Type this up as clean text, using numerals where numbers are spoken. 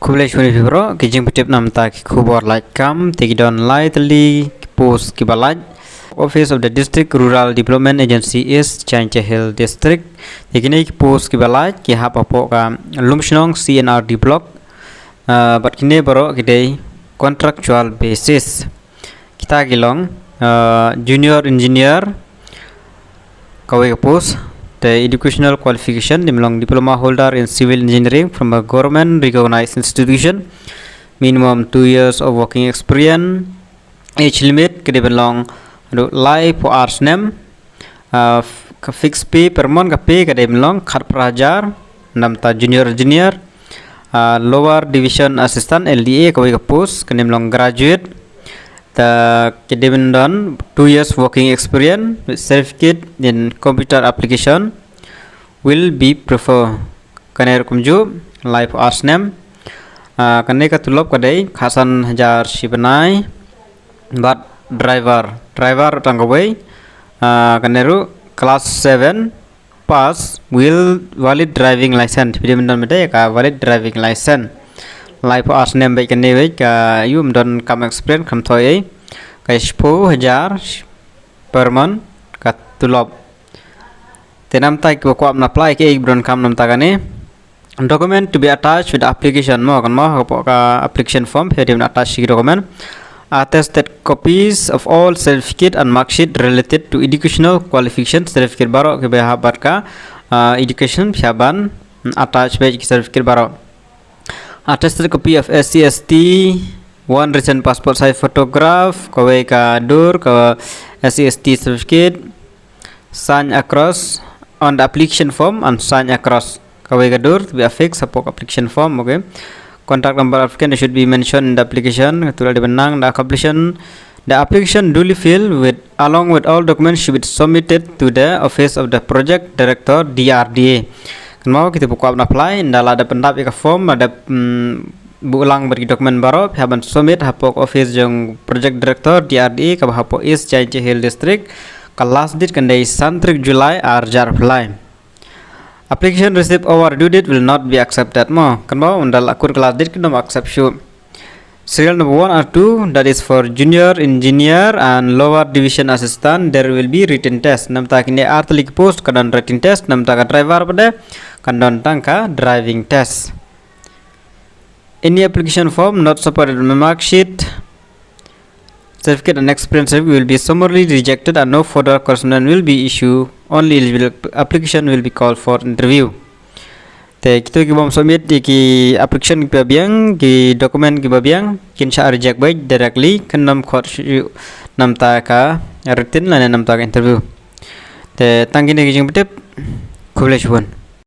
Kublai shuni fibro kijing petip nam ta ki khubor like kam tiki don lightly post ki balaj. Office of the District Rural Development Agency is Chancha Hill District. Tikini ki post ki balaj ki hapa po ka lumshnong CNRD block. But kini baro kidai contractual basis. Kita gilong junior engineer kawai post. The educational qualification dimlong diploma holder in civil engineering from a government recognized institution, minimum 2 years of working experience, age limit kede belong life for arts name, fixed pay per month ka pay kede belong khat prajar namta junior engineer, lower division assistant LDA kawai ka post kede belong graduate. The done 2 years working experience with certificate in computer application will be preferred. Kane kumju life arts name kane ka tulop kadai khasan hajar shibanai but driver tangawai kaneru class 7 pass will valid driving license pidimdan mete ka valid driving license. Life arts name baik kene baik ka yum don kam experience kam thoi ka 10,000 per month ka tulop tenam tai ko kwam na apply ke ibron kam nam ta kane document to be attached with the application mo kan mo ka application form he dem attach document attested copies of all certificate and mark sheet related to educational qualification certificate baro ke behabat ka education phaban attach baik certificate baro attested copy of SCST, one recent passport size photograph, kawai ka dur ka SCST certificate, sign across on the application form and sign across kawai ka dur to be affixed support application form. Okay, contact number applicant should be mentioned in the application. Tulad dibenang the application duly filled with along with all documents should be submitted to the office of the project director DRDA. Mau kita buka apply ndala ada pendap ka form ada bulang bagi dokumen baru haban submit hapok office jong project director DRD ka hapo is Chancha Hill District ka last date kandai santrik July arjar apply. Application received over due date will not be accepted mo kan mau ndala akur ka last date kena accept show. Serial number 1 or 2 that is for junior engineer and lower division assistant there will be written test namta kini artlik post kadan written test namta ka driver pada kandon tangka driving test. Any application form not supported on the mark sheet certificate and experience will be summarily rejected and no further correspondence will be issued. Only eligible application will be called for interview. Te kita ki bom submit ki application ki babiang ki dokumen ki babiang kin sha reject baik directly kan nam khot nam ta ka written la nam ta ka interview te tangin ki jing betep kublai shubun.